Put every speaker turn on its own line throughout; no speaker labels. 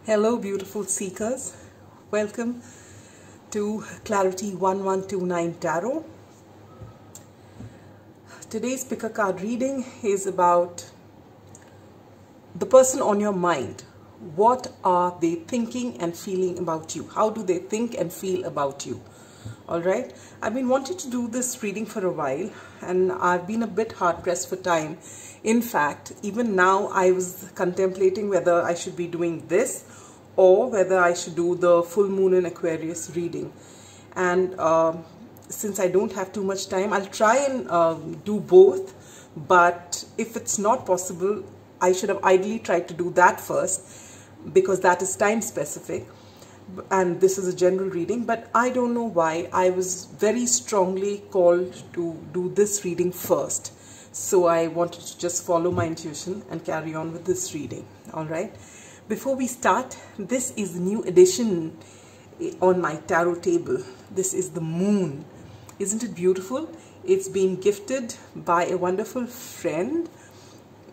Hello, beautiful seekers. Welcome to Clarity 1129 Tarot. Today's pick a card reading is about the person on your mind. What are they thinking and feeling about you? How do they think and feel about you? All right. I've been wanting to do this reading for a while and I've been a bit hard pressed for time. In fact, even now I was contemplating whether I should be doing this or whether I should do the full moon in Aquarius reading. And since I don't have too much time, I'll try and do both. But if it's not possible, I should have ideally tried to do that first because that is time specific. And this is a general reading, but I don't know why I was very strongly called to do this reading first. So I wanted to just follow my intuition and carry on with this reading. All right. Before we start, this is the new addition on my tarot table. This is the moon. Isn't it beautiful? It's been gifted by a wonderful friend.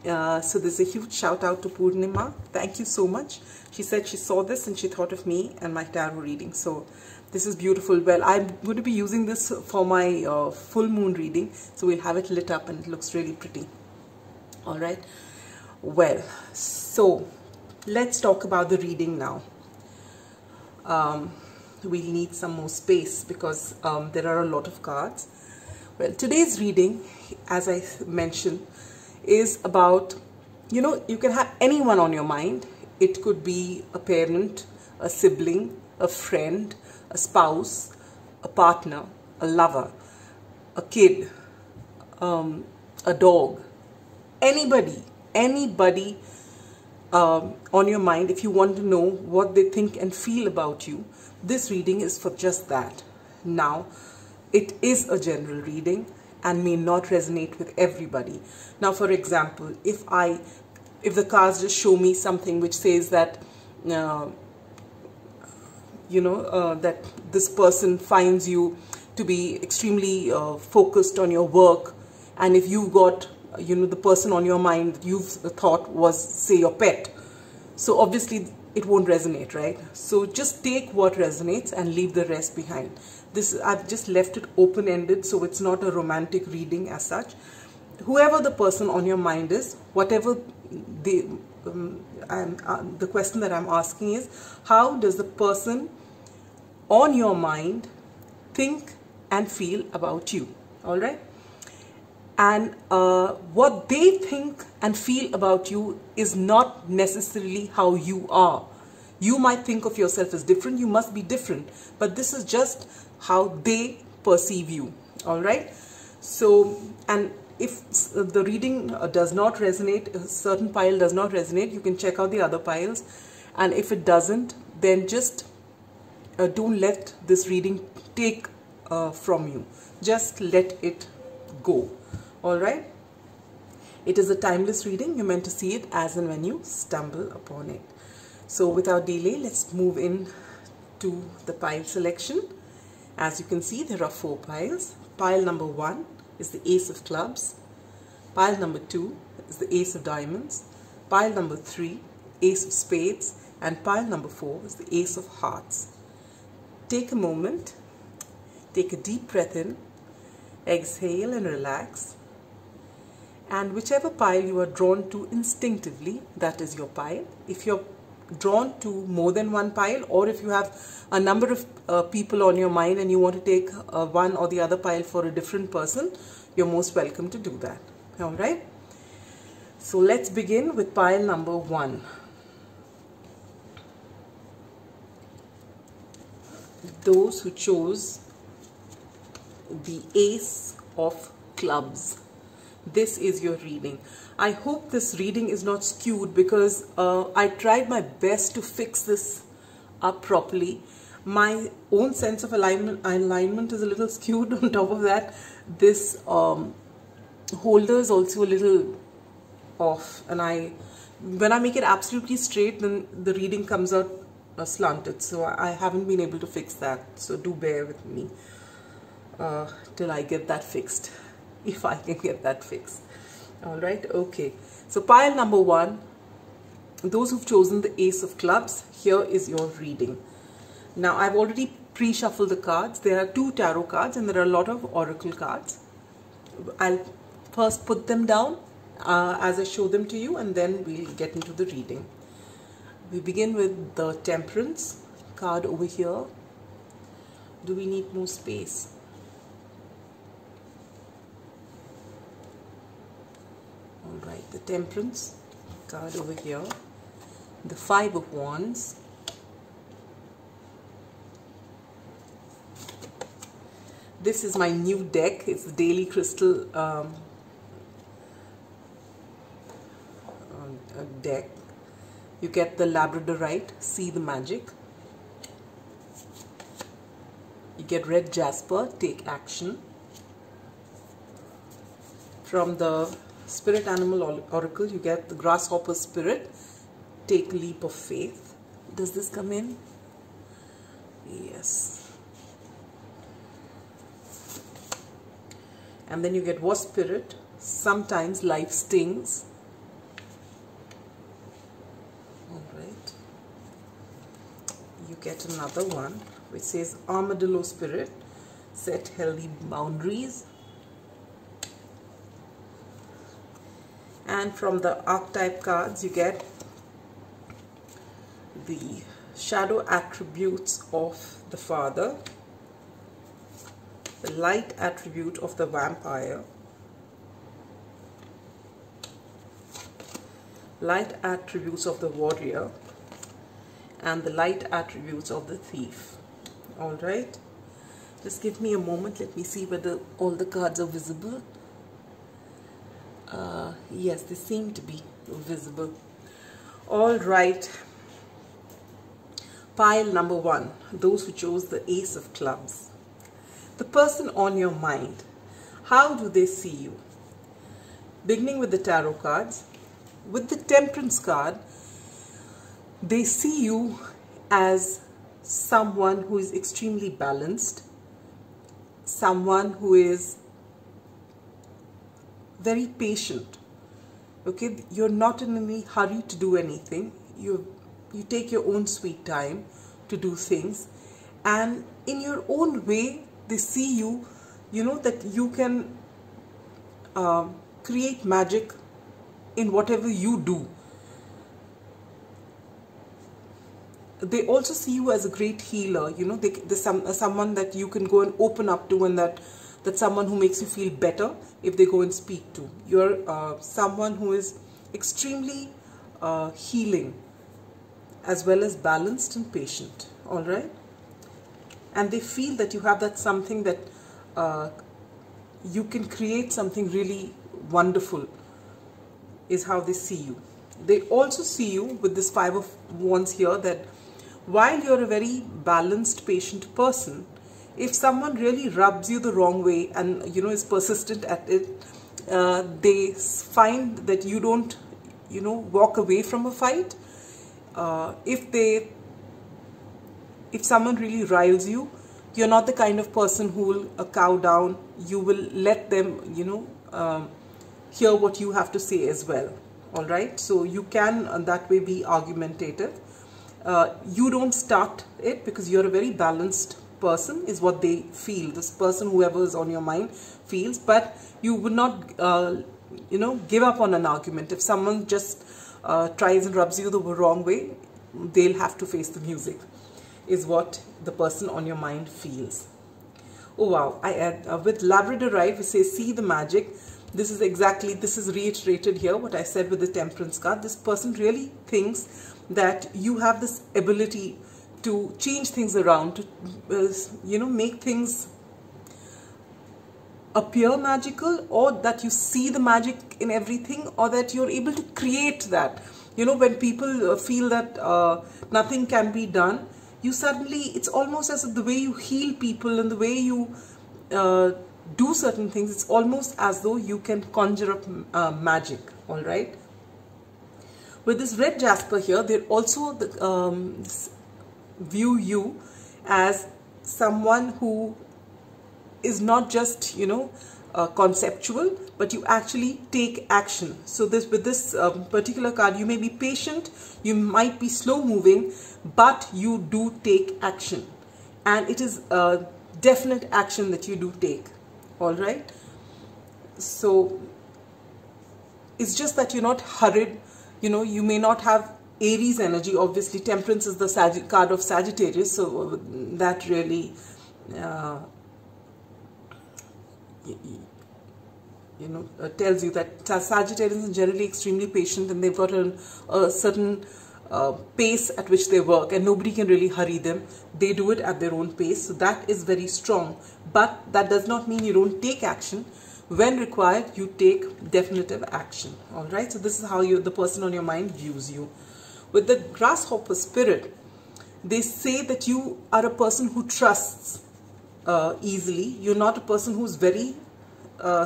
So there's a huge shout out to Purnima. Thank you so much. She said she saw this and she thought of me and my tarot reading. So this is beautiful. Well, I'm going to be using this for my full moon reading. So we'll have it lit up and it looks really pretty. All right. Well, so let's talk about the reading now. We'll need some more space because there are a lot of cards. Well, today's reading, as I mentioned, is about, you can have anyone on your mind. It could be a parent, a sibling, a friend, a spouse, a partner, a lover, a kid, a dog, anybody on your mind. If you want to know what they think and feel about you, this reading is for just that. Now, it is a general reading and may not resonate with everybody. Now, for example, if the cards just show me something which says that, that this person finds you to be extremely focused on your work, and if you've got, the person on your mind you've thought was, say, your pet, so obviously it won't resonate, right? So just take what resonates and leave the rest behind. I've just left it open-ended, so it's not a romantic reading as such. Whoever the person on your mind is, whatever the question that I'm asking is, how does the person on your mind think and feel about you? All right? And what they think and feel about you is not necessarily how you are. You might think of yourself as different, you must be different, but this is just how they perceive you. All right? So, and if the reading does not resonate, a certain pile does not resonate, you can check out the other piles. And if it doesn't, then just don't let this reading take from you. Just let it go. All right? It is a timeless reading. You're meant to see it as and when you stumble upon it. So without delay, let's move in to the pile selection. As you can see, there are 4 piles. Pile number 1 is the Ace of Clubs. Pile number 2 is the Ace of Diamonds. Pile number 3, Ace of Spades. And pile number 4 is the Ace of Hearts. Take a moment, take a deep breath in, exhale and relax. And whichever pile you are drawn to instinctively, that is your pile. If you're drawn to more than one pile, or if you have a number of people on your mind and you want to take one or the other pile for a different person, you're most welcome to do that. All right? So let's begin with pile number 1. Those who chose the Ace of Clubs. This is your reading. I hope this reading is not skewed because I tried my best to fix this up properly. My own sense of alignment is a little skewed. On top of that, this holder is also a little off, and when I make it absolutely straight, then the reading comes out slanted. So I haven't been able to fix that. So do bear with me till I get that fixed. If I can get that fixed. All right. Okay. So pile number 1 those who've chosen the Ace of Clubs, here is your reading. Now, I've already pre-shuffled the cards. There are 2 tarot cards and there are a lot of oracle cards. I'll first put them down as I show them to you, and then we'll get into the reading. We begin with the Temperance card over here. Do we need more space? Alright, the Temperance card over here. The 5 of Wands. This is my new deck. It's the Daily Crystal deck. You get the Labradorite, See the Magic. You get Red Jasper, Take Action. From the Spirit Animal Oracle, you get the Grasshopper Spirit, Take Leap of Faith. Does this come in? Yes. And then you get Wasp Spirit, Sometimes Life Stings. Alright. You get another one which says Armadillo Spirit, Set Healthy Boundaries. And from the archetype cards, you get the shadow attributes of the Father, the light attribute of the Vampire, light attributes of the Warrior, and the light attributes of the Thief. Alright, just give me a moment. Let me see whether all the cards are visible. Yes, they seem to be visible. Alright, pile number 1, those who chose the Ace of Clubs. The person on your mind, how do they see you? Beginning with the tarot cards, with the Temperance card, they see you as someone who is extremely balanced, someone who is very patient. Okay, you're not in any hurry to do anything. You take your own sweet time to do things, and in your own way they see you, you know, that you can create magic in whatever you do. They also see you as a great healer. You know, there's someone that you can go and open up to, and that's someone who makes you feel better if they go and speak to. You're someone who is extremely healing, as well as balanced and patient. All right, and they feel that you have that something that you can create something really wonderful, is how they see you. They also see you with this 5 of Wands here, that while you're a very balanced, patient person, if someone really rubs you the wrong way and, you know, is persistent at it, they find that you don't, you know, walk away from a fight. If someone really riles you, you're not the kind of person who will cow down. You will let them, you know, hear what you have to say as well. All right, so you can that way be argumentative. You don't start it because you're a very balanced person, is what they feel. This person, whoever is on your mind, feels. But you would not, you know, give up on an argument. If someone just tries and rubs you the wrong way, they'll have to face the music, is what the person on your mind feels. Oh wow, I add with Labradorite, we say see the magic. This is reiterated here what I said with the Temperance card. This person really thinks that you have this ability to change things around, to you know, make things appear magical, or that you see the magic in everything, or that you're able to create that. You know, when people feel that nothing can be done, you suddenly, it's almost as if the way you heal people and the way you do certain things, it's almost as though you can conjure up magic. All right, with this Red Jasper here, they also view you as someone who is not just, you know, conceptual, but you actually take action. So this, with this particular card, you may be patient, you might be slow moving, but you do take action, and it is a definite action that you do take. All right, so it's just that you're not hurried. You know, you may not have Aries energy. Obviously Temperance is the card of Sagittarius, so that really tells you that Sagittarians are generally extremely patient, and they've got a certain pace at which they work, and nobody can really hurry them. They do it at their own pace, so that is very strong. But that does not mean you don't take action. When required, you take definitive action. All right, so this is how the person on your mind views you. With the Grasshopper spirit, they say that you are a person who trusts easily. You're not a person who's very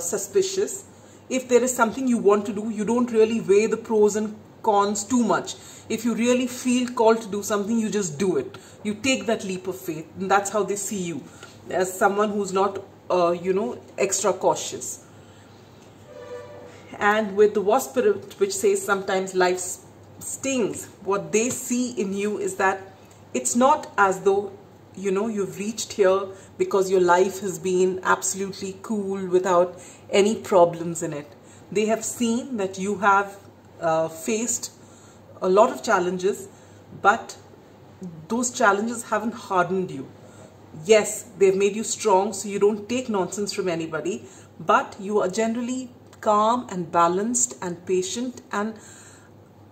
suspicious. If there is something you want to do, you don't really weigh the pros and cons too much. If you really feel called to do something, you just do it. You take that leap of faith, and that's how they see you, as someone who's not extra cautious. And with the Wasp spirit, which says sometimes life stings, what they see in you is that it's not as though you've reached here because your life has been absolutely cool without any problems in it. They have seen that you have faced a lot of challenges, but those challenges haven't hardened you. Yes, they've made you strong, so you don't take nonsense from anybody, but you are generally calm and balanced and patient, and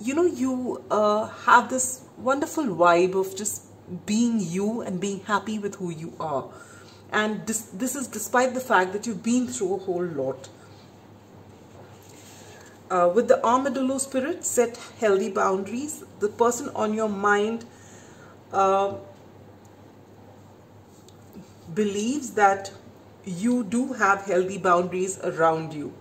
you have this wonderful vibe of just being you and being happy with who you are. And this is despite the fact that you've been through a whole lot. With the Armadillo spirit, set healthy boundaries. The person on your mind believes that you do have healthy boundaries around you,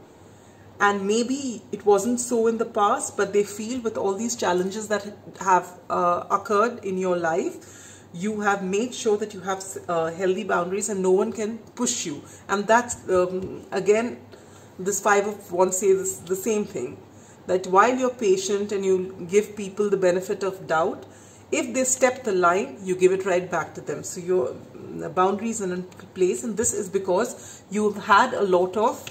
and maybe it wasn't so in the past, but they feel with all these challenges that have occurred in your life, you have made sure that you have healthy boundaries and no one can push you. And that's again, this Five of Wands says the same thing, that while you're patient and you give people the benefit of doubt, if they step the line, you give it right back to them. So your boundaries are in place, and this is because you've had a lot of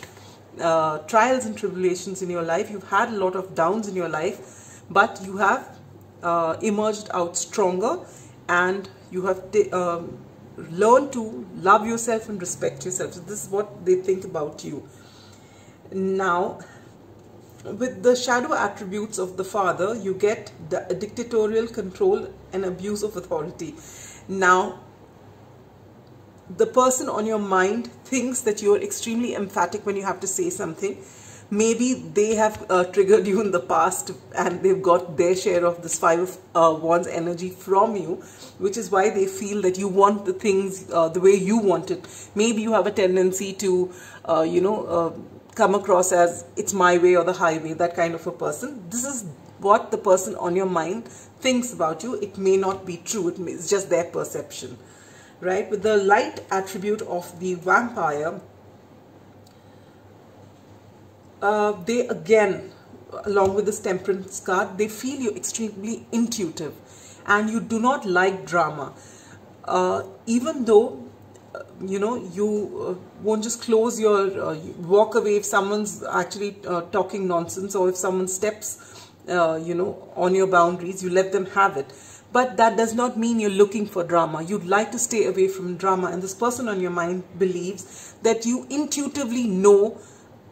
trials and tribulations in your life. You've had a lot of downs in your life, but you have emerged out stronger, and you have learned to love yourself and respect yourself. So this is what they think about you. Now, with the shadow attributes of the Father, you get the dictatorial control and abuse of authority. Now, the person on your mind thinks that you're extremely emphatic when you have to say something. Maybe they have triggered you in the past, and they've got their share of this Five of Wands energy from you, which is why they feel that you want the things the way you want it. Maybe you have a tendency to, come across as it's my way or the highway, that kind of a person. This is what the person on your mind thinks about you. It may not be true, it's just their perception, right? With the light attribute of the Vampire, they again, along with this Temperance card, they feel you extremely intuitive, and you do not like drama. Even though you won't just close your walk away if someone's actually talking nonsense, or if someone steps on your boundaries, you let them have it. But that does not mean you're looking for drama. You'd like to stay away from drama, and this person on your mind believes that you intuitively know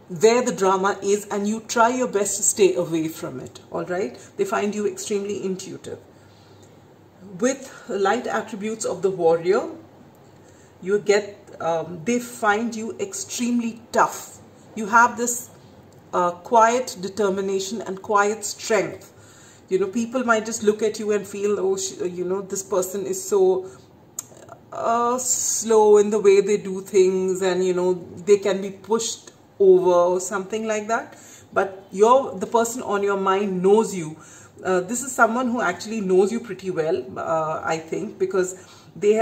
where the drama is, and you try your best to stay away from it. All right, they find you extremely intuitive. With light attributes of the Warrior, you get they find you extremely tough. You have this quiet determination and quiet strength. People might just look at you and feel, oh, this person is so slow in the way they do things, and they can be pushed over or something like that. But the person on your mind knows you. This is someone who actually knows you pretty well, I think, because they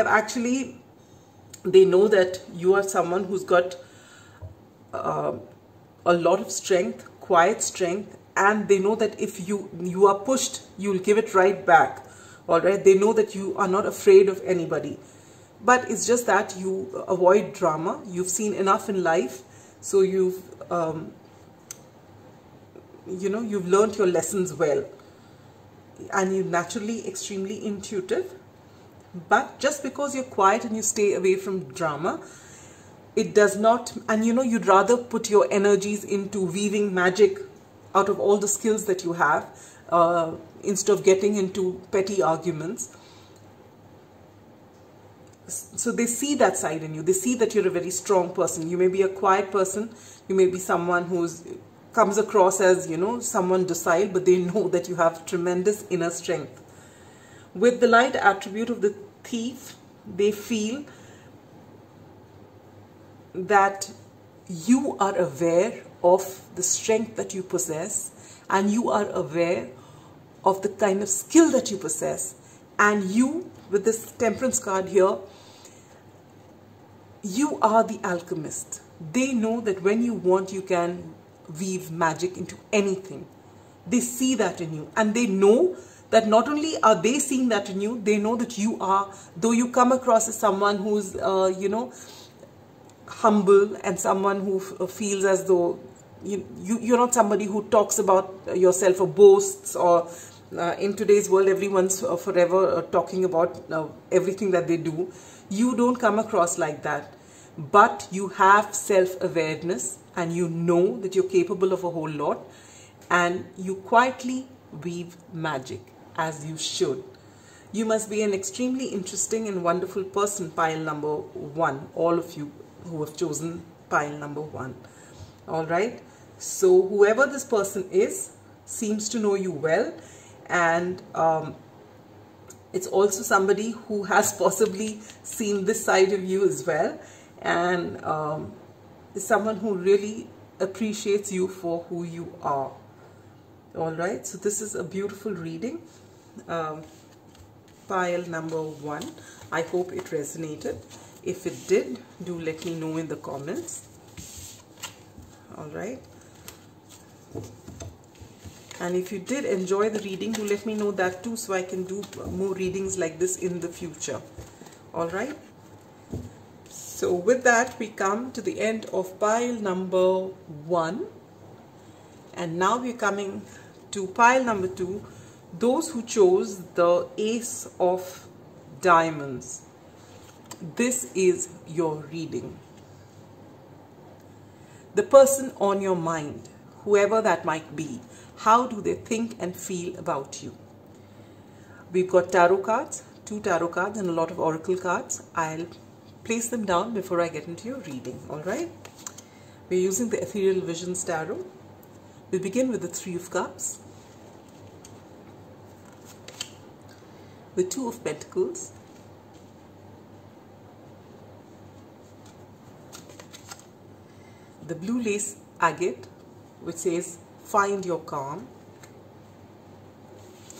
know that you are someone who's got a lot of strength, quiet strength, and they know that if you are pushed, you'll give it right back. All right, they know that you are not afraid of anybody, but it's just that you avoid drama. You've seen enough in life, so you've you've learned your lessons well, and you're naturally extremely intuitive. But just because you're quiet and you stay away from drama, it does not, and you'd rather put your energies into weaving magic out of all the skills that you have, instead of getting into petty arguments. So they see that side in you. They see that you're a very strong person. You may be a quiet person. You may be someone who's comes across as, someone docile, but they know that you have tremendous inner strength. With the light attribute of the thief, they feel that you are aware of the strength that you possess, and you are aware of the kind of skill that you possess. And you, with this temperance card here, you are the alchemist. They know that when you want, you can weave magic into anything. They see that in you, and they know that not only are they seeing that in you, they know that you are, though you come across as someone who's humble, and someone who feels as though you're not somebody who talks about yourself or boasts, or in today's world everyone's forever talking about everything that they do. You don't come across like that, but you have self-awareness, and you know that you're capable of a whole lot, and you quietly weave magic as you should. You must be an extremely interesting and wonderful person, pile number 1, all of you who have chosen pile number 1. All right, so whoever this person is seems to know you well, and it's also somebody who has possibly seen this side of you as well, and is someone who really appreciates you for who you are. All right, so this is a beautiful reading, pile number 1. I hope it resonated. If it did, do let me know in the comments. All right, and if you did enjoy the reading, do let me know that too, so I can do more readings like this in the future. All right, so with that, we come to the end of pile number 1, and now we're coming to pile number 2, those who chose the Ace of Diamonds. This is your reading. The person on your mind, whoever that might be, how do they think and feel about you? We've got tarot cards, 2 tarot cards, and a lot of oracle cards. I'll place them down before I get into your reading. All right, we're using the Ethereal Visions Tarot. We begin with the 3 of Cups, the 2 of Pentacles, the blue lace agate, which says find your calm.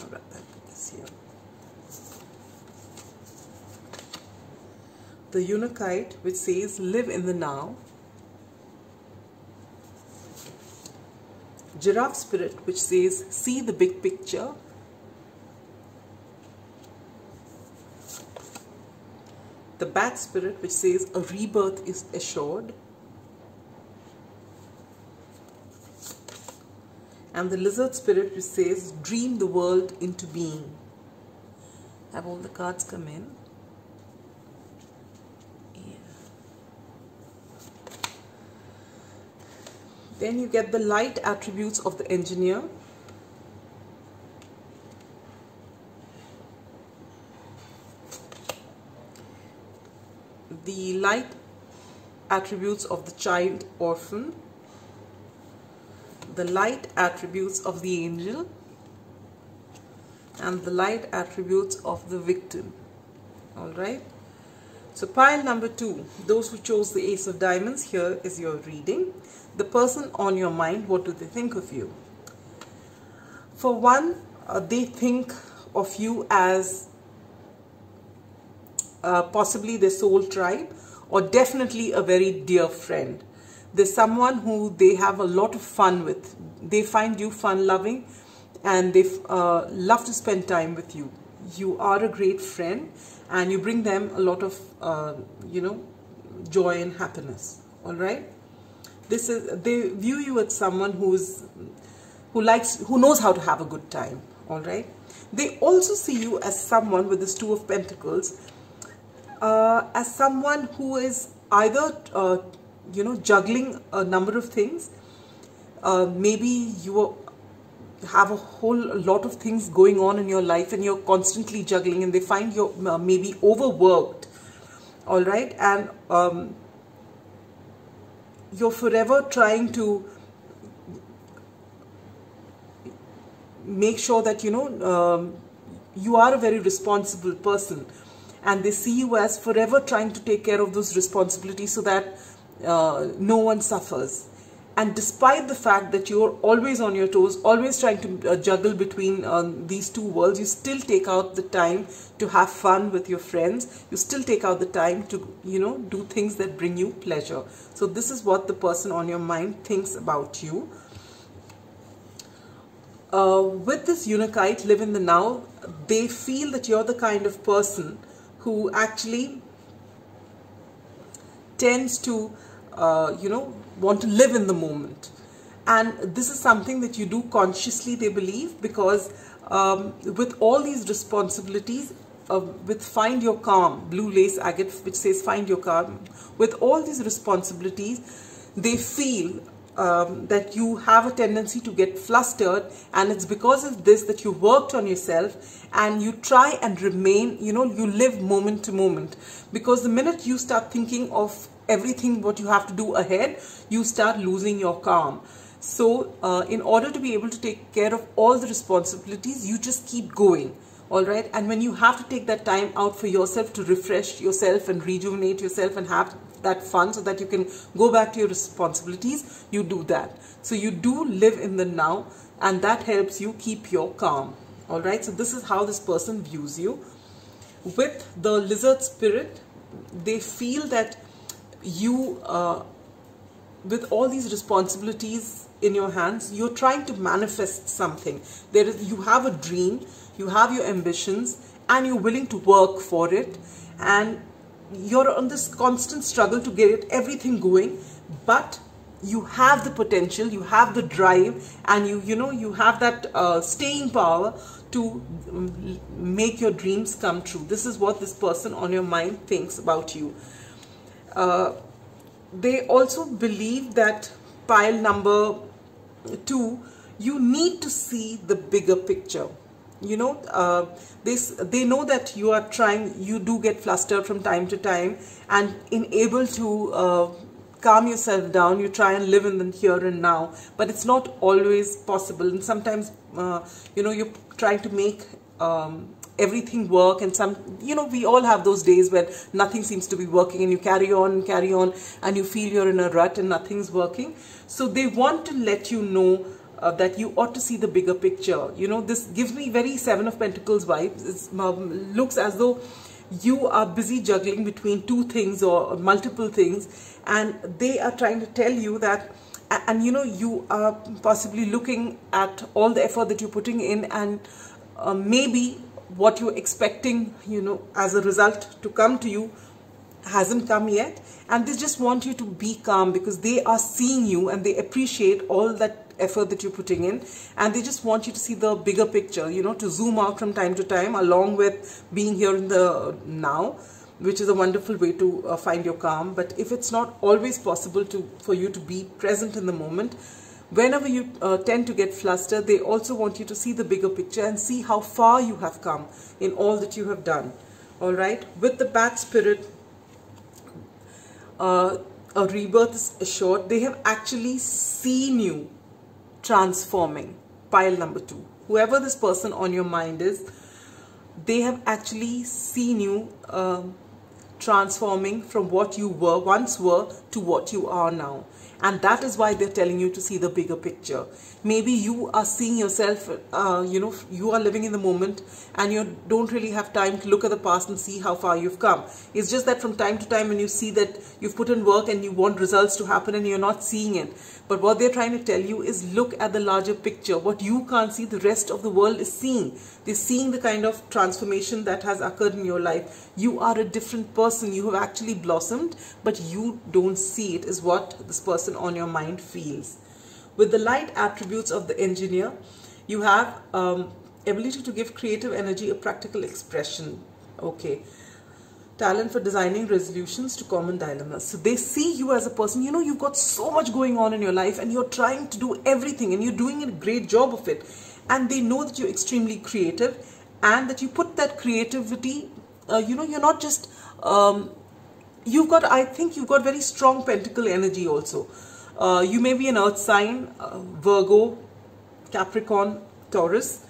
All right, I'll put this here. The Unakite, which says live in the now. Giraffe Spirit, which says see the big picture. The Bat Spirit, which says a rebirth is assured. And the Lizard Spirit, which says dream the world into being. Have all the cards come in? Yeah. Then you get the light attributes of the Engineer. The light attributes of the Child Orphan. The light attributes of the Angel, and the light attributes of the Victim. All right, so pile number 2, those who chose the Ace of Diamonds, here is your reading. The person on your mind, what do they think of you? For one, they think of you as possibly their soul tribe, or definitely a very dear friend. There's someone who they have a lot of fun with. They find you fun loving, and they love to spend time with you. You are a great friend, and you bring them a lot of joy and happiness. All right, they view you as someone who knows how to have a good time. All right, they also see you as someone with this Two of Pentacles, as someone who is either juggling a number of things. Maybe you have a whole lot of things going on in your life, and you're constantly juggling, and they find you maybe overworked. All right, and you're forever trying to make sure that you are a very responsible person, and they see you as forever trying to take care of those responsibilities so that no one suffers. And despite the fact that you're always on your toes, always trying to juggle between these two worlds, you still take out the time to have fun with your friends. You still take out the time to, do things that bring you pleasure. So this is what the person on your mind thinks about you. With this Unakite, live in the now, they feel that you're the kind of person who actually tends to, want to live in the moment. And this is something that you do consciously, they believe, because with all these responsibilities, with Find Your Calm, blue lace agate, which says Find Your Calm, with all these responsibilities, they feel that you have a tendency to get flustered, and it's because of this that you worked on yourself, and you try and remain, you live moment to moment. Because the minute you start thinking of everything what you have to do ahead, you start losing your calm. So in order to be able to take care of all the responsibilities, you just keep going. All right, and when you have to take that time out for yourself to refresh yourself and rejuvenate yourself and have that fun so that you can go back to your responsibilities, you do that. So you do live in the now, and that helps you keep your calm. All right, so this is how this person views you. With the Lizard Spirit, they feel that you, with all these responsibilities in your hands, you're trying to manifest something. You have a dream, you have your ambitions, and you're willing to work for it, and you're on this constant struggle to get everything going, but you have the potential, you have the drive, and you have that staying power to make your dreams come true. This is what this person on your mind thinks about you. They also believe that pile number 2, you need to see the bigger picture. They know that you are trying, you do get flustered from time to time, and unable to calm yourself down, you try and live in the here and now, but it's not always possible. And sometimes you're trying to make everything work, and we all have those days where nothing seems to be working, and you carry on, and you feel you're in a rut and nothing's working. So they want to let you know that you ought to see the bigger picture. This gives me very Seven of Pentacles vibes. It looks as though you are busy juggling between two things or multiple things, and they are trying to tell you that, and you are possibly looking at all the effort that you're putting in, and maybe what you're expecting, as a result to come to you hasn't come yet, and they just want you to be calm, because they are seeing you and they appreciate all that effort that you're putting in, and they just want you to see the bigger picture, to zoom out from time to time, along with being here in the now, which is a wonderful way to find your calm. But if it's not always possible for you to be present in the moment, whenever you tend to get flustered, they also want you to see the bigger picture and see how far you have come in all that you have done. All right, with the Bat Spirit, a rebirth is assured. They have actually seen you transforming. Pile number 2. Whoever this person on your mind is, they have actually seen you transforming from what you once were to what you are now. And that is why they're telling you to see the bigger picture. Maybe you are seeing yourself, you are living in the moment and you don't really have time to look at the past and see how far you've come. It's just that from time to time when you see that you've put in work and you want results to happen and you're not seeing it. But what they're trying to tell you is look at the larger picture. What you can't see, the rest of the world is seeing. They're seeing the kind of transformation that has occurred in your life. You are a different person. You have actually blossomed, but you don't see it, is what this person on your mind feels. With the light attributes of the engineer, you have ability to give creative energy a practical expression. Okay. Talent for designing resolutions to common dilemmas. So they see you as a person, you've got so much going on in your life and you're trying to do everything and you're doing a great job of it. And they know that you're extremely creative and that you put that creativity, you're not just, I think you've got very strong pentacle energy also. You may be an earth sign, Virgo, Capricorn, Taurus,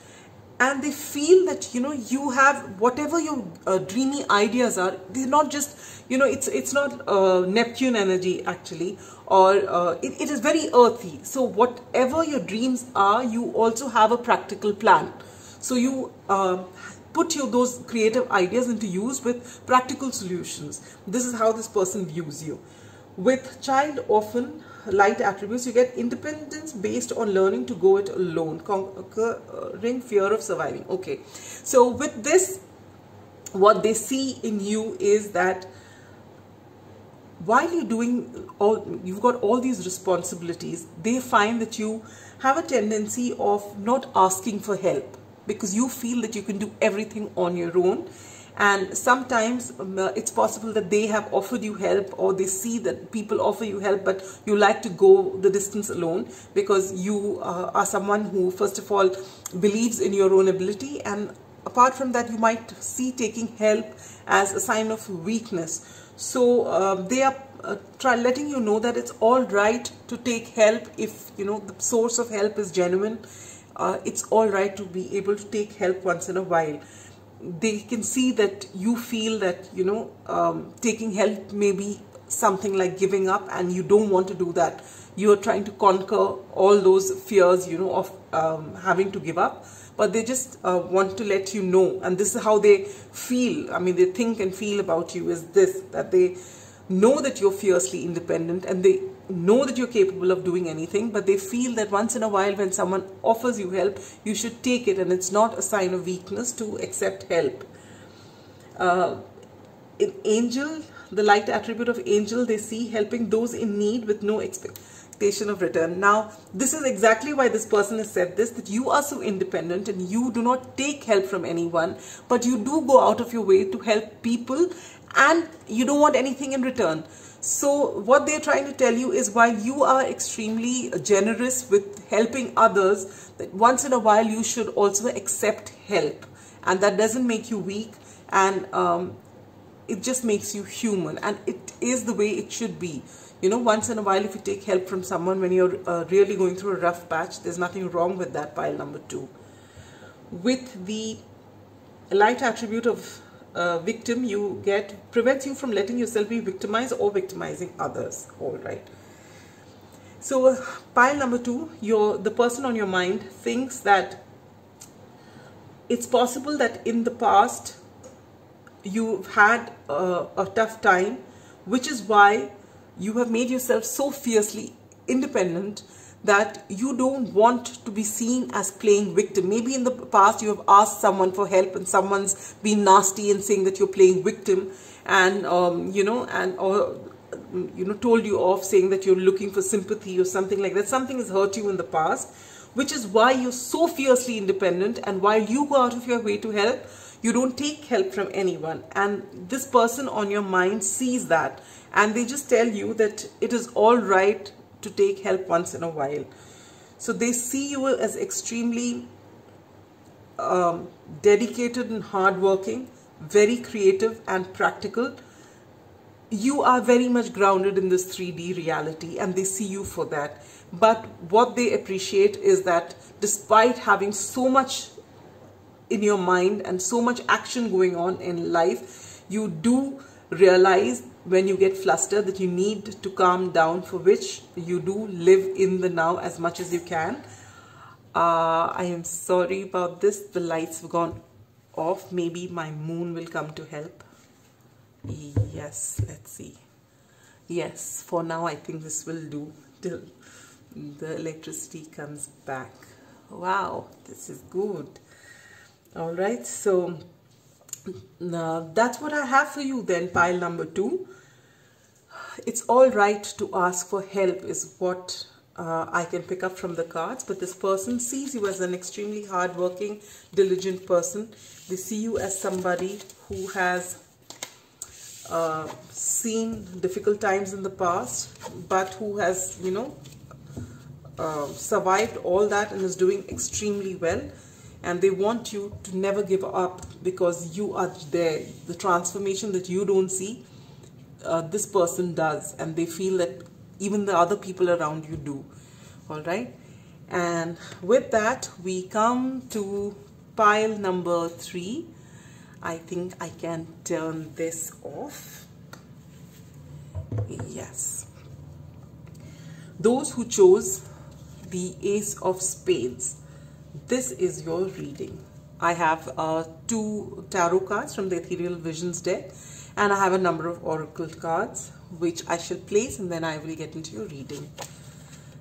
and they feel that, you have whatever your dreamy ideas are, they're not just, it's not Neptune energy actually, or it is very earthy. So whatever your dreams are, you also have a practical plan. So you put those creative ideas into use with practical solutions. This is how this person views you. With child orphan light attributes, you get independence based on learning to go it alone, conquering fear of surviving. Okay, so with this, what they see in you is that while you've got all these responsibilities, they find that you have a tendency of not asking for help because you feel that you can do everything on your own. And sometimes it's possible that they have offered you help, or they see that people offer you help, but you like to go the distance alone because you are someone who, first of all, believes in your own ability. And apart from that, you might see taking help as a sign of weakness. So they are letting you know that it's all right to take help if, the source of help is genuine. It's all right to be able to take help once in a while. They can see that you feel that, taking help may be something like giving up, and you don't want to do that. You're trying to conquer all those fears, of having to give up. But they just want to let you know, and this is how they feel. I mean, they think and feel about you is this, that they know that you're fiercely independent and they know that you're capable of doing anything, but they feel that once in a while when someone offers you help, you should take it, and it's not a sign of weakness to accept help. In angel, the light attribute of angel, they see helping those in need with no expectation of return. Now, this is exactly why this person has said this, that you are so independent and you do not take help from anyone, but you do go out of your way to help people and you don't want anything in return. So what they're trying to tell you is, while you are extremely generous with helping others, that once in a while you should also accept help, and that doesn't make you weak, and it just makes you human, and it is the way it should be. Once in a while if you take help from someone when you're really going through a rough patch, there's nothing wrong with that. Pile number 2. With the light attribute of victim, you get prevents you from letting yourself be victimized or victimizing others. All right. So pile number 2, the person on your mind thinks that it's possible that in the past you've had a tough time, which is why you have made yourself so fiercely independent that you don't want to be seen as playing victim. Maybe in the past you have asked someone for help and someone's been nasty and saying that you're playing victim, and told you off saying that you're looking for sympathy or something like that. Something has hurt you in the past, which is why you're so fiercely independent, and while you go out of your way to help, you don't take help from anyone. And this person on your mind sees that, and they just tell you that it is all right to take help once in a while. So they see you as extremely dedicated and hardworking, very creative and practical. You are very much grounded in this 3D reality, and they see you for that. But what they appreciate is that despite having so much in your mind and so much action going on in life, you do realize when you get flustered that you need to calm down, for which you do live in the now as much as you can. I am sorry about this. The lights have gone off. Maybe my moon will come to help. Yes, let's see. Yes, for now I think this will do till the electricity comes back. Wow, this is good. All right, so that's what I have for you then, pile number 2. It's all right to ask for help is what I can pick up from the cards, but this person sees you as an extremely hardworking, diligent person. They see you as somebody who has seen difficult times in the past, but who has, you know, survived all that and is doing extremely well. And they want you to never give up because you are there. The transformation that you don't see, this person does, and they feel that even the other people around you do. All right, and with that we come to pile number 3. I think I can turn this off. Yes, those who chose the Ace of Spades, this is your reading. I have 2 tarot cards from the Ethereal Visions deck, and I have a number of oracle cards which I shall place, and then I will get into your reading.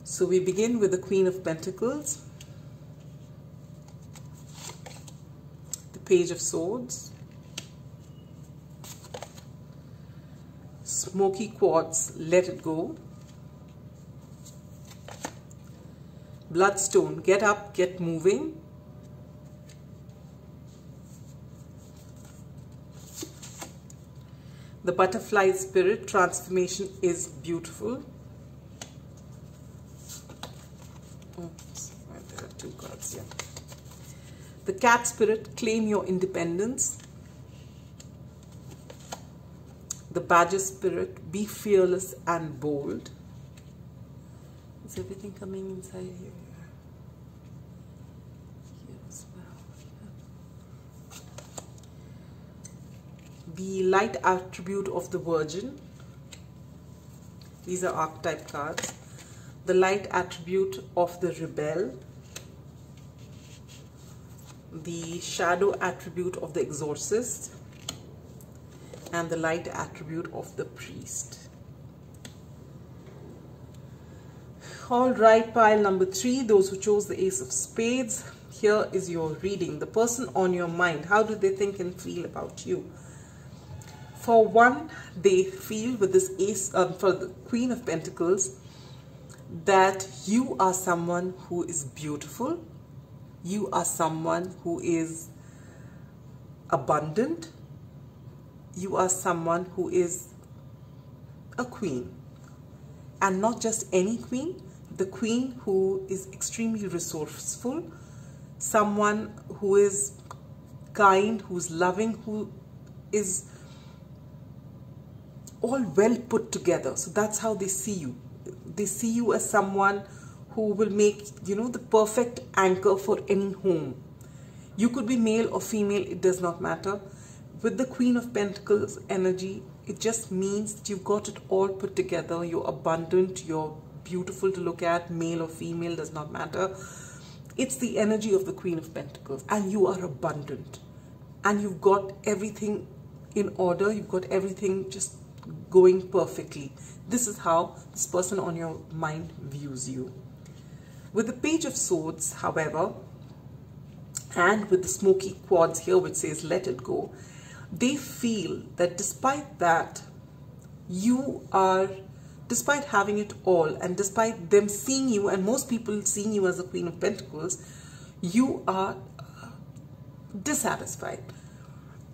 So we begin with the Queen of Pentacles, the Page of Swords, Smoky Quartz, Let It Go, Bloodstone, Get Up, Get Moving, the Butterfly Spirit, Transformation is Beautiful. Oops, there are 2 cards here. The Cat Spirit, Claim Your Independence. The Badger Spirit, Be Fearless and Bold. Is everything coming inside here? Here as well. The Light Attribute of the Virgin. These are archetype cards. The Light Attribute of the Rebel. The Shadow Attribute of the Exorcist. And the Light Attribute of the Priest. All right, pile number 3, those who chose the Ace of Spades, here is your reading. The person on your mind, how do they think and feel about you? For one, they feel with this Ace, for the Queen of Pentacles, that you are someone who is beautiful, you are someone who is abundant, you are someone who is a queen, and not just any queen, the queen who is extremely resourceful, someone who is kind, who's loving, who is all well put together. So that's how they see you. They see you as someone who will make, you know, the perfect anchor for any home. You could be male or female, it does not matter. With the Queen of Pentacles energy, it just means that you've got it all put together. You're abundant, you're beautiful to look at, male or female, does not matter. It's the energy of the Queen of Pentacles, and you are abundant. And you've got everything in order, you've got everything just going perfectly. This is how this person on your mind views you. With the Page of Swords, however, and with the Smoky Quartz here which says Let It Go, they feel that despite that, you are, despite having it all, and despite them seeing you, and most people seeing you as the Queen of Pentacles, you are dissatisfied.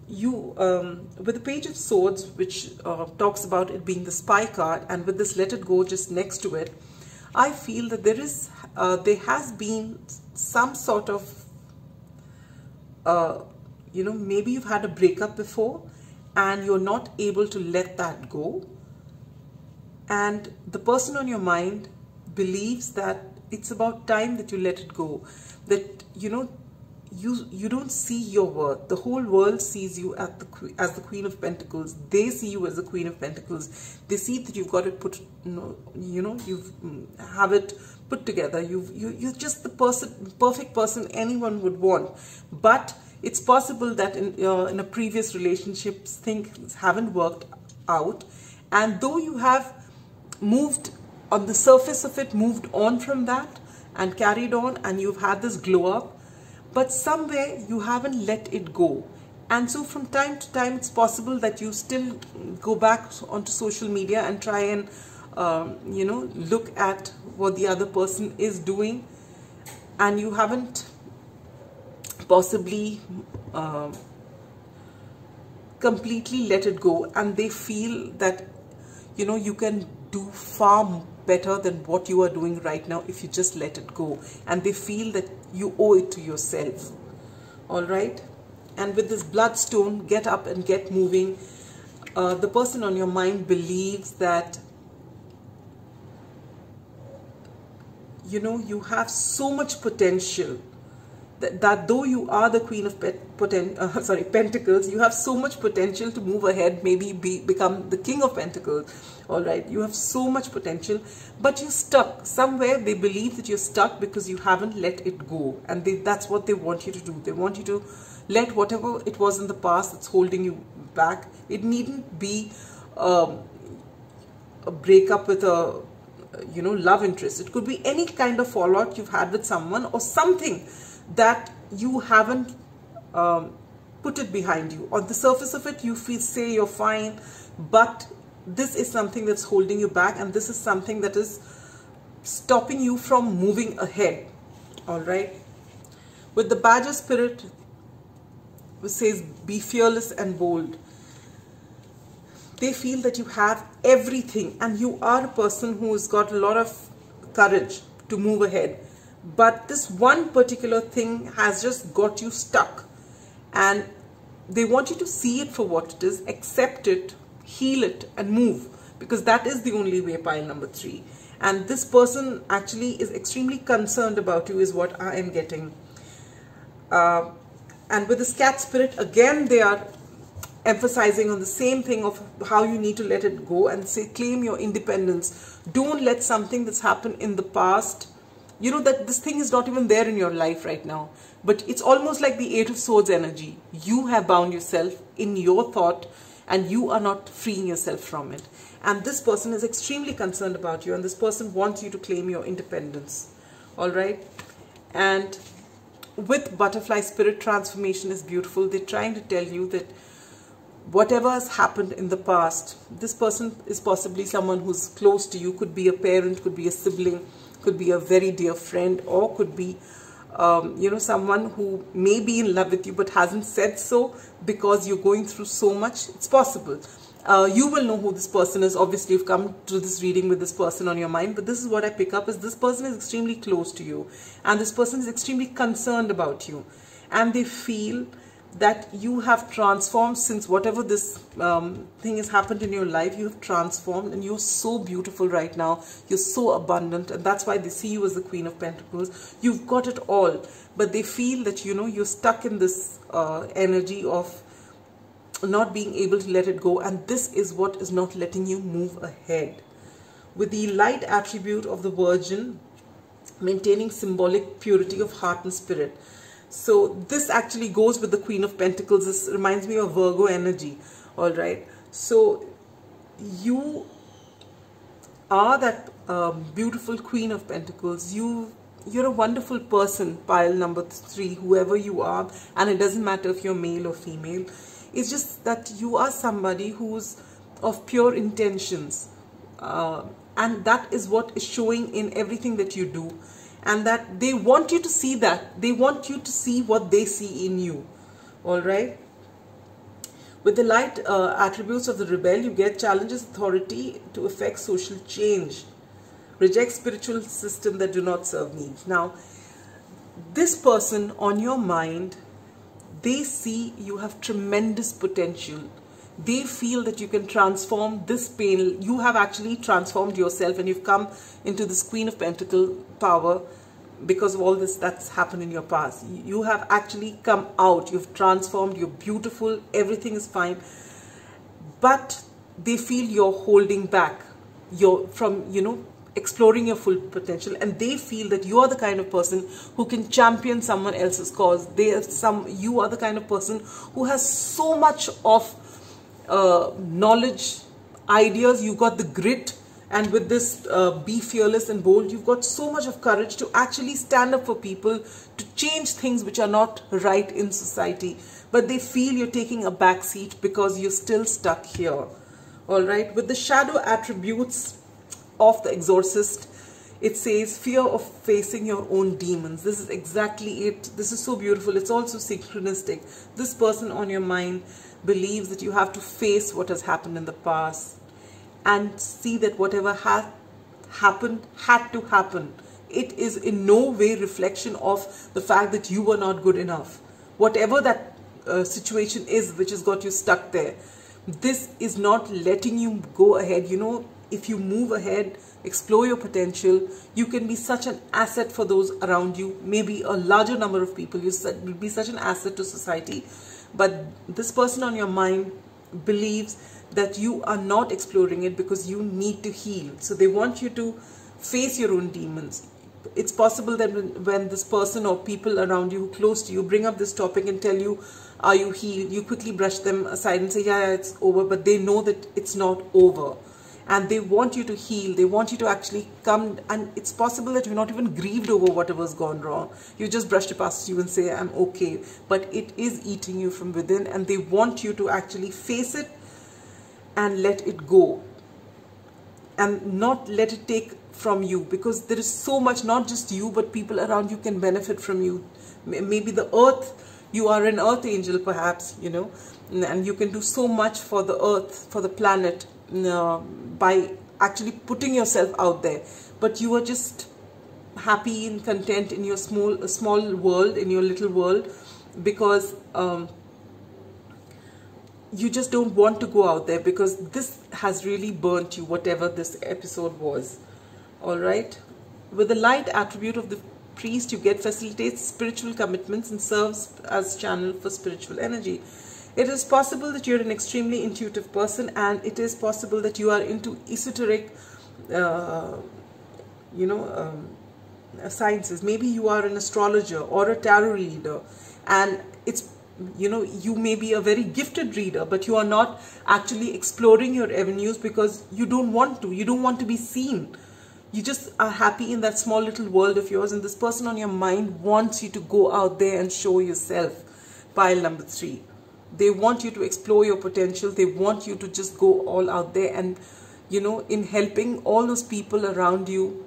You, with the Page of Swords, which talks about it being the spy card, and with this Let It Go just next to it, I feel that there has been some sort of, you know, maybe you've had a breakup before and you're not able to let that go. And the person on your mind believes that it's about time that you let it go. That, you know, you don't see your worth. The whole world sees you as the Queen of Pentacles. They see you as the Queen of Pentacles. They see that you've got it put, you've have it put together. You're just the perfect person anyone would want. But it's possible that in a previous relationship things haven't worked out, and though you have moved on the surface of it, moved on from that and carried on, and you've had this glow up, but somewhere you haven't let it go. And so from time to time, it's possible that you still go back onto social media and try and, look at what the other person is doing, and you haven't possibly completely let it go. And they feel that, you can do far better than what you are doing right now if you just let it go, and they feel that you owe it to yourself. All right? And with this bloodstone, get up and get moving. The person on your mind believes that you have so much potential, that though you are the Queen of Pentacles, you have so much potential to move ahead, maybe become the King of Pentacles. All right, you have so much potential, but you're stuck somewhere. They believe that you're stuck because you haven't let it go, and that's what they want you to do. They want you to let whatever it was in the past that's holding you back. It needn't be a breakup with a love interest. It could be any kind of fallout you've had with someone, or something that you haven't put it behind you. On the surface of it, you say you're fine, but this is something that's holding you back, and this is something that is stopping you from moving ahead. All right? With the Badger spirit, which says be fearless and bold, they feel that you have everything, and you are a person who's got a lot of courage to move ahead. But this one particular thing has just got you stuck, and they want you to see it for what it is, accept it, heal it, and move, because that is the only way, pile number 3. And this person actually is extremely concerned about you, is what I am getting. And with this Cat spirit, again, they are emphasizing on the same thing of how you need to let it go and say, claim your independence. Don't let something that's happened in the past, that this thing is not even there in your life right now, but it's almost like the 8 of Swords energy. You have bound yourself in your thought, and you are not freeing yourself from it. And this person is extremely concerned about you, and this person wants you to claim your independence. All right? And with Butterfly spirit, transformation is beautiful. They're trying to tell you that whatever has happened in the past, this person is possibly someone who's close to you. Could be a parent, could be a sibling, could be a very dear friend, or could be someone who may be in love with you but hasn't said so because you're going through so much. It's possible. You will know who this person is. Obviously, you've come to this reading with this person on your mind, but this is what I pick up, is this person is extremely close to you, and this person is extremely concerned about you, and they feel that you have transformed since whatever this thing has happened in your life. You have transformed, and you're so beautiful right now. You're so abundant, and that's why they see you as the Queen of Pentacles. You've got it all, but they feel that you're stuck in this energy of not being able to let it go, and this is what is not letting you move ahead. With the light attribute of the Virgin, maintaining symbolic purity of heart and spirit. So this actually goes with the Queen of Pentacles. This reminds me of Virgo energy. All right. So you are that beautiful Queen of Pentacles. You're a wonderful person, pile number 3, whoever you are. And it doesn't matter if you're male or female. It's just that you are somebody who's of pure intentions. And that is what is showing in everything that you do. And that they want you to see that. They want you to see what they see in you. All right. With the light attributes of the rebel, you get challenges authority to effect social change. Reject spiritual system that do not serve needs. Now, this person on your mind, they see you have tremendous potential. They feel that you can transform this pain. You have actually transformed yourself, and you've come into this Queen of Pentacles power because of all this that's happened in your past. You have actually come out, you've transformed, you're beautiful, everything is fine, but they feel you're holding back, you're from, you know, exploring your full potential, and they feel that you are the kind of person who can champion someone else's cause. You are the kind of person who has so much of knowledge, ideas, you got the grit, and with this be fearless and bold, you've got so much of courage to actually stand up for people, to change things which are not right in society, but they feel you're taking a back seat because you're still stuck here. All right, with the shadow attributes of the exorcist, it says fear of facing your own demons. This is exactly it. This is so beautiful. It's also synchronistic. This person on your mind believes that you have to face what has happened in the past and see that whatever has happened had to happen. It is in no way reflection of the fact that you were not good enough. Whatever that situation is which has got you stuck there, this is not letting you go ahead. You know, if you move ahead, explore your potential, you can be such an asset for those around you, maybe a larger number of people. You will be such an asset to society. But this person on your mind believes that you are not exploring it because you need to heal. So they want you to face your own demons. It's possible that when this person or people around you, close to you, bring up this topic and tell you, are you healed? You quickly brush them aside and say, yeah, it's over. But they know that it's not over. And they want you to heal. They want you to actually come. And it's possible that you're not even grieved over whatever's gone wrong. You just brushed it past you and say, I'm okay. But it is eating you from within. And they want you to actually face it and let it go. And not let it take from you. Because there is so much, not just you, but people around you can benefit from you. Maybe the earth, you are an earth angel perhaps, you know. And you can do so much for the earth, for the planet, by actually putting yourself out there. But you are just happy and content in your small world, in your little world, because you just don't want to go out there, because this has really burnt you, whatever this episode was. All right, with the light attribute of the priest, you get facilitates spiritual commitments and serves as channel for spiritual energy. It is possible that you're an extremely intuitive person, and it is possible that you are into esoteric, sciences. Maybe you are an astrologer or a tarot reader, and it's, you know, you may be a very gifted reader, but you are not actually exploring your avenues because you don't want to. You don't want to be seen. You just are happy in that small little world of yours, and this person on your mind wants you to go out there and show yourself. Pile number 3. They want you to explore your potential. They want you to just go all out there, and, you know, in helping all those people around you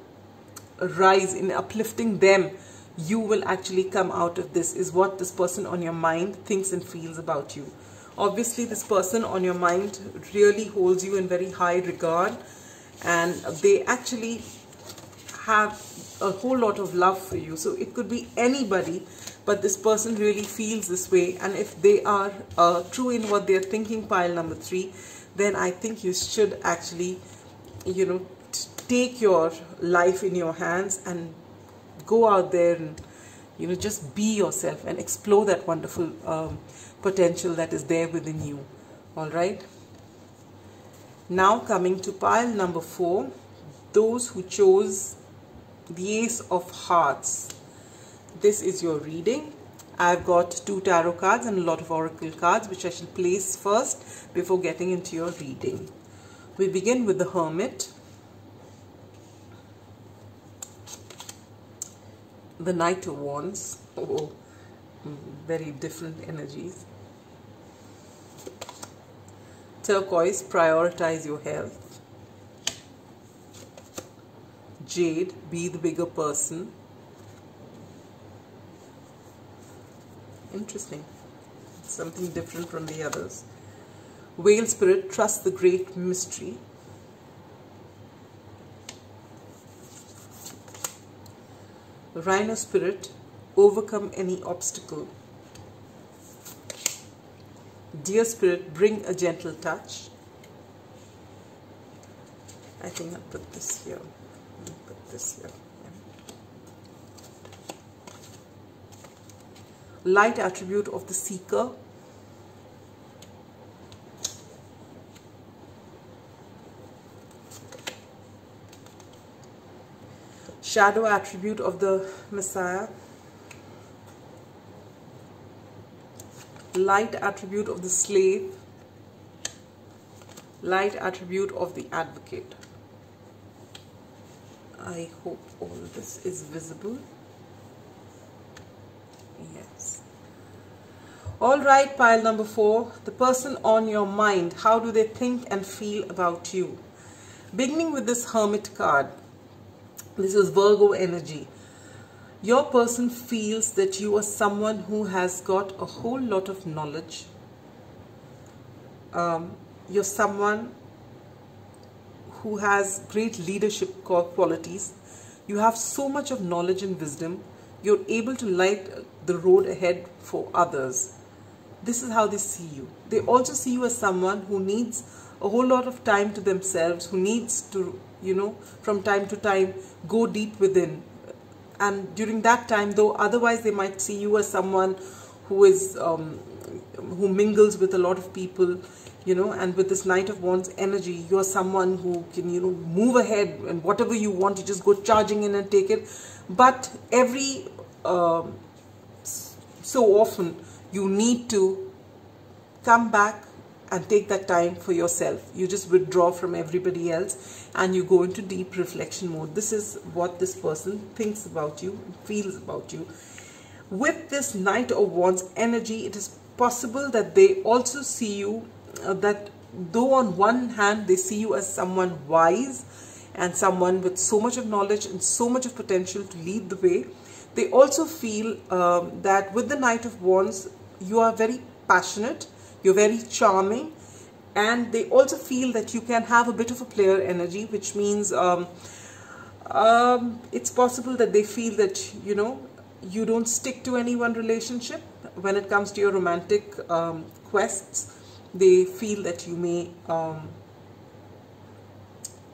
rise, in uplifting them, you will actually come out of this, is what this person on your mind thinks and feels about you. Obviously, this person on your mind really holds you in very high regard, and they actually have a whole lot of love for you. So it could be anybody, but this person really feels this way. And if they are true in what they're thinking, pile number 3, then I think you should actually, you know, take your life in your hands and go out there and, you know, just be yourself and explore that wonderful potential that is there within you. All right. Now coming to pile number 4, those who chose the Ace of Hearts. This is your reading. I've got 2 tarot cards and a lot of oracle cards, which I shall place first before getting into your reading. We begin with the Hermit, the Knight of Wands. Oh, very different energies. Turquoise, prioritize your health. Jade, be the bigger person. Interesting. Something different from the others. Whale Spirit, trust the great mystery. Rhino Spirit, overcome any obstacle. Deer Spirit, bring a gentle touch. I think I'll put this here. I'll put this here. light attribute of the seeker, shadow attribute of the Messiah, light attribute of the slave, light attribute of the advocate. I hope all this is visible. Yes. All right, pile number 4. The person on your mind. How do they think and feel about you? Beginning with this Hermit card. This is Virgo energy. Your person feels that you are someone who has got a whole lot of knowledge. You're someone who has great leadership qualities. You have so much of knowledge and wisdom. You're able to light the road ahead for others. This is how they see you. They also see you as someone who needs a whole lot of time to themselves, who needs to, from time to time go deep within. And during that time, though, otherwise they might see you as someone who is who mingles with a lot of people, and with this Knight of Wands energy, you're someone who can, move ahead, and whatever you want, you just go charging in and take it. But every so often, you need to come back and take that time for yourself. You just withdraw from everybody else and you go into deep reflection mode. This is what this person thinks about you, feels about you. With this Knight of Wands energy, it is possible that they also see you, that though on one hand they see you as someone wise and someone with so much of knowledge and so much of potential to lead the way, they also feel that with the Knight of Wands, you are very passionate, you're very charming, and they also feel that you can have a bit of a player energy, which means it's possible that they feel that, you don't stick to any one relationship. When it comes to your romantic quests, they feel that you may,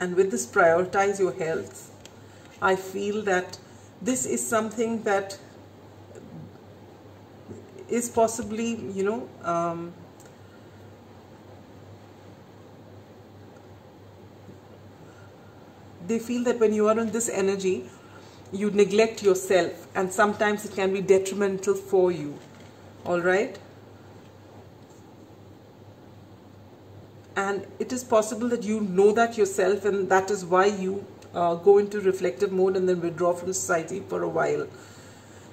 and with this, prioritize your health. I feel that this is something that is possibly, they feel that when you are in this energy, you neglect yourself, and sometimes it can be detrimental for you. All right? And it is possible that you know that yourself, and that is why you go into reflective mode and then withdraw from society for a while.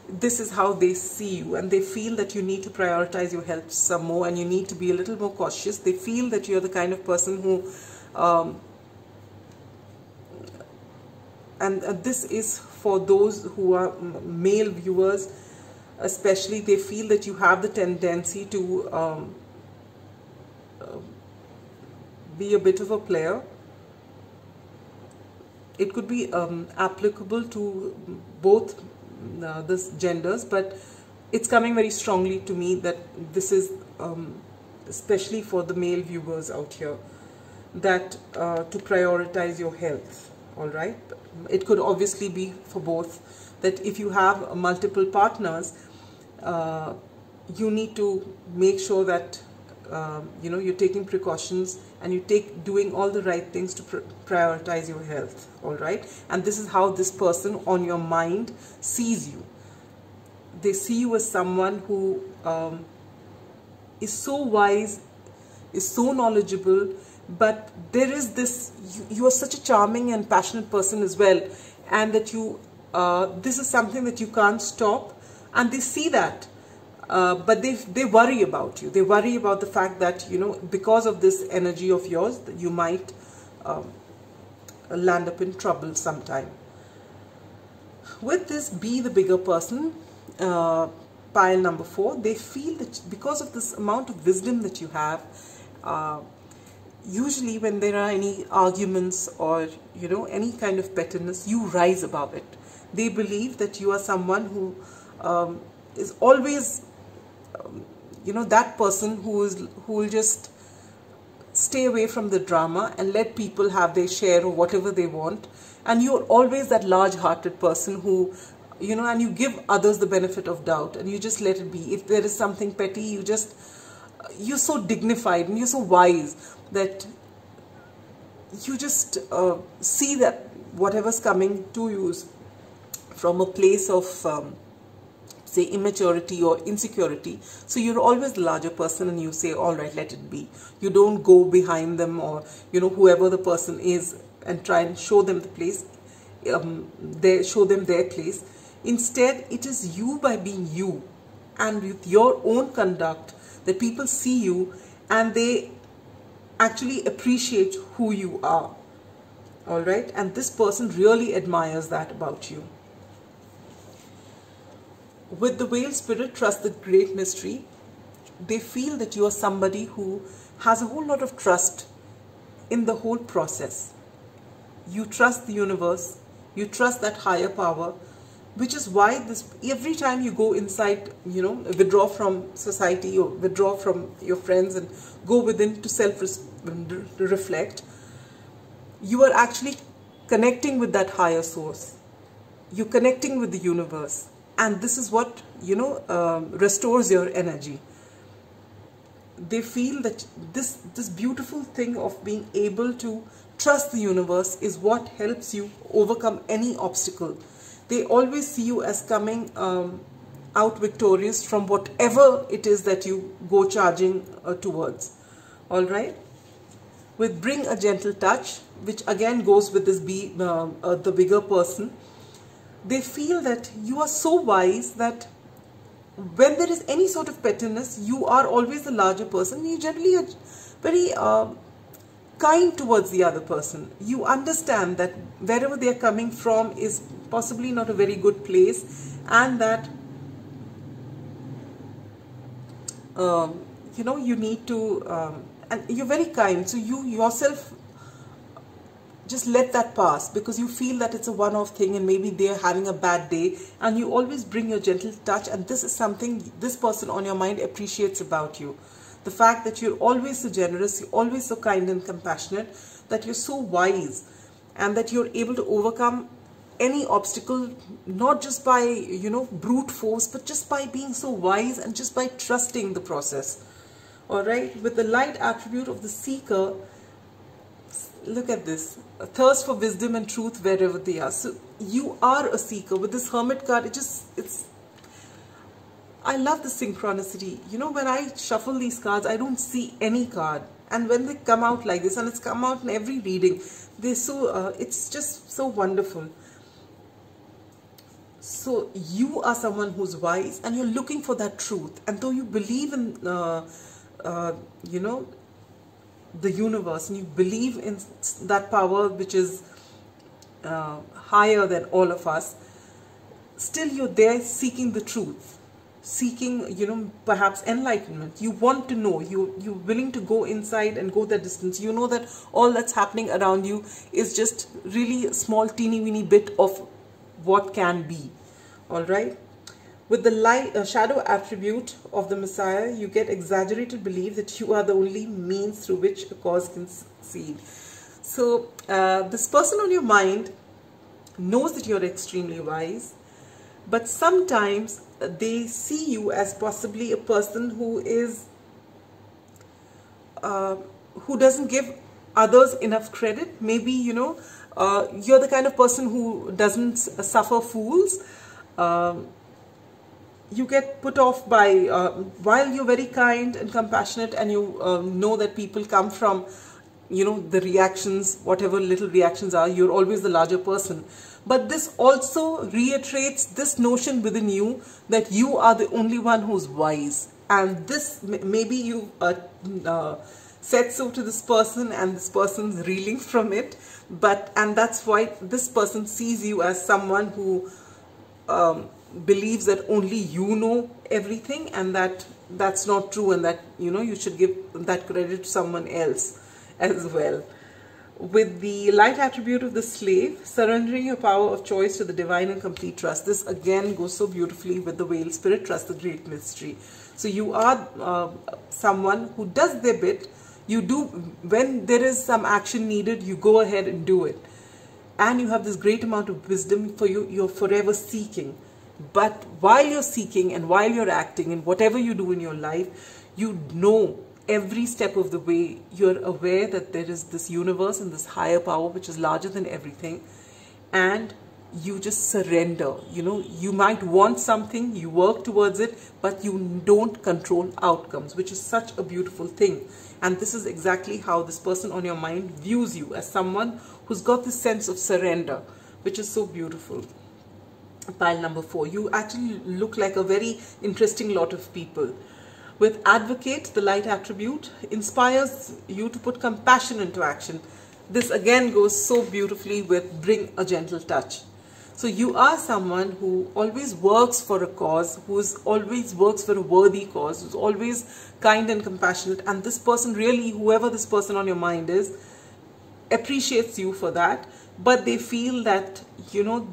This is how they see you, and they feel that you need to prioritize your health some more, and you need to be a little more cautious. They feel that you're the kind of person who and this is for those who are male viewers especially. They feel that you have the tendency to be a bit of a player. It could be applicable to both the genders, but it's coming very strongly to me that this is especially for the male viewers out here, that to prioritize your health. All right, it could obviously be for both, that if you have multiple partners, you need to make sure that you're taking precautions and you doing all the right things to prioritize your health. All right, and this is how this person on your mind sees you. They see you as someone who is so wise, is so knowledgeable, but there is this, you are such a charming and passionate person as well, and that you this is something that you can't stop, and they see that, but they worry about you. They worry about the fact that, because of this energy of yours, that you might land up in trouble sometime. With this Be the Bigger Person, pile number 4, they feel that because of this amount of wisdom that you have, usually when there are any arguments or any kind of pettiness, you rise above it. They believe that you are someone who is always that person who will just stay away from the drama and let people have their share of whatever they want. And you're always that large-hearted person who you know, and you give others the benefit of doubt, and you just let it be. If there is something petty, you're so dignified and you're so wise that you just see that whatever's coming to you is from a place of say immaturity or insecurity. So you're always the larger person, and you say, all right, let it be. You don't go behind them, or you know, whoever the person is, and try and show them the place, show them their place. Instead, it is you, by being you and with your own conduct, that people see you and they actually appreciate who you are. All right, and this person really admires that about you. With the whale spirit, trust the great mystery. They feel that you are somebody who has a whole lot of trust in the whole process. You trust the universe, you trust that higher power, which is why this, every time you go inside, you know, withdraw from society or withdraw from your friends and go within to self-reflect, you are actually connecting with that higher source. You're connecting with the universe. And this is what, you know, restores your energy. They feel that this beautiful thing of being able to trust the universe is what helps you overcome any obstacle. They always see you as coming out victorious from whatever it is that you go charging towards. All right? With bring a gentle touch, which again goes with this the bigger person. They feel that you are so wise that when there is any sort of pettiness, you are always the larger person. You generally are very kind towards the other person. You understand that wherever they are coming from is possibly not a very good place, and that you know, you need to and you're very kind, so you yourself just let that pass, because you feel that it's a one-off thing and maybe they're having a bad day, and you always bring your gentle touch, and this is something this person on your mind appreciates about you. The fact that you're always so generous, you're always so kind and compassionate, that you're so wise, and that you're able to overcome any obstacle, not just by, you know, brute force, but just by being so wise and just by trusting the process. All right, with the light attribute of the seeker, look at this, a thirst for wisdom and truth wherever they are. So you are a seeker. With this Hermit card, I love the synchronicity. You know, when I shuffle these cards, I don't see any card, and when they come out like this, and it's come out in every reading, they're so it's just so wonderful. So you are someone who's wise, and you're looking for that truth, and though you believe in you know, the universe, and you believe in that power which is higher than all of us, still you're there seeking the truth, seeking, you know, perhaps enlightenment. You want to know, you're willing to go inside and go that distance. You know that all that's happening around you is just really a small teeny weeny bit of what can be. All right. With the light shadow attribute of the Messiah, you get exaggerated belief that you are the only means through which a cause can succeed. So this person on your mind knows that you're extremely wise, but sometimes they see you as possibly a person who is who doesn't give others enough credit. Maybe, you know, you're the kind of person who doesn't suffer fools. You get put off by, while you're very kind and compassionate, and you know that people come from, you know, the reactions, whatever little reactions are, you're always the larger person. But this also reiterates this notion within you that you are the only one who's wise. And this, maybe you said so to this person, and this person's reeling from it. And that's why this person sees you as someone who believes that only you know everything, and that's not true, and that, you know, you should give that credit to someone else as well. With the light attribute of the slave, surrendering your power of choice to the divine and complete trust. This again goes so beautifully with the whale spirit, trust the great mystery. So you are someone who does their bit. You do, when there is some action needed, you go ahead and do it. And you have this great amount of wisdom for you. You're forever seeking. But while you're seeking and while you're acting in whatever you do in your life, you know every step of the way, you're aware that there is this universe and this higher power which is larger than everything, and you just surrender. You know, you might want something, you work towards it, but you don't control outcomes, which is such a beautiful thing. And this is exactly how this person on your mind views you, as someone who's got this sense of surrender, which is so beautiful. Pile number 4, you actually look like a very interesting lot of people. With Advocate, the light attribute inspires you to put compassion into action. This again goes so beautifully with Bring a Gentle Touch. So you are someone who always works for a cause, who always works for a worthy cause, who's always kind and compassionate. And this person really, whoever this person on your mind is, appreciates you for that. But they feel that, you know,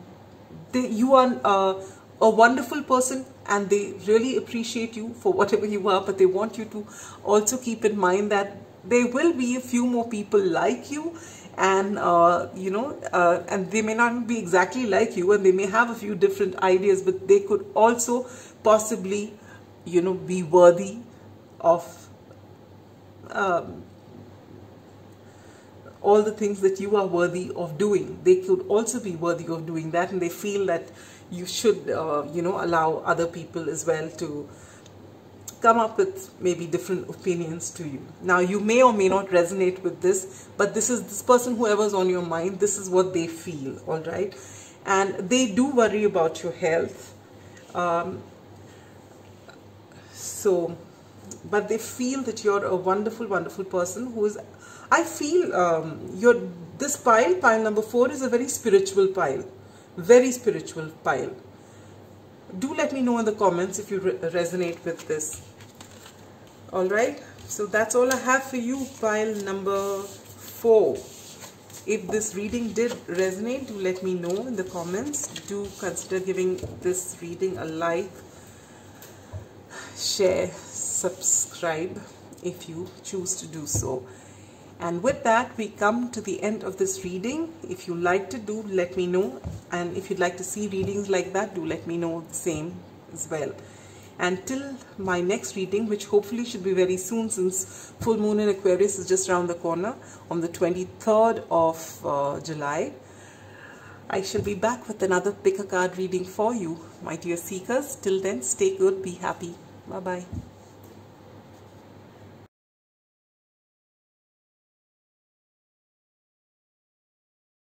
you are a wonderful person, and they really appreciate you for whatever you are, but they want you to also keep in mind that there will be a few more people like you, and you know, and they may not be exactly like you, and they may have a few different ideas, but they could also possibly, you know, be worthy of all the things that you are worthy of doing. They could also be worthy of doing that, and they feel that you should, you know, allow other people as well to come up with maybe different opinions to you. Now, you may or may not resonate with this, but this is this person, whoever's on your mind, this is what they feel, all right? And they do worry about your health. But they feel that you're a wonderful, wonderful person who is, I feel this pile number 4 is a very spiritual pile. Very spiritual pile. Do let me know in the comments if you resonate with this. Alright, so that's all I have for you, pile number 4. If this reading did resonate, do let me know in the comments. Do consider giving this reading a like, share, subscribe if you choose to do so. And with that, we come to the end of this reading. If you liked it, do let me know. And if you'd like to see readings like that, do let me know the same as well. And till my next reading, which hopefully should be very soon, since full moon in Aquarius is just around the corner on the 23rd of July, I shall be back with another pick a card reading for you, my dear seekers. Till then, stay good, be happy. Bye-bye.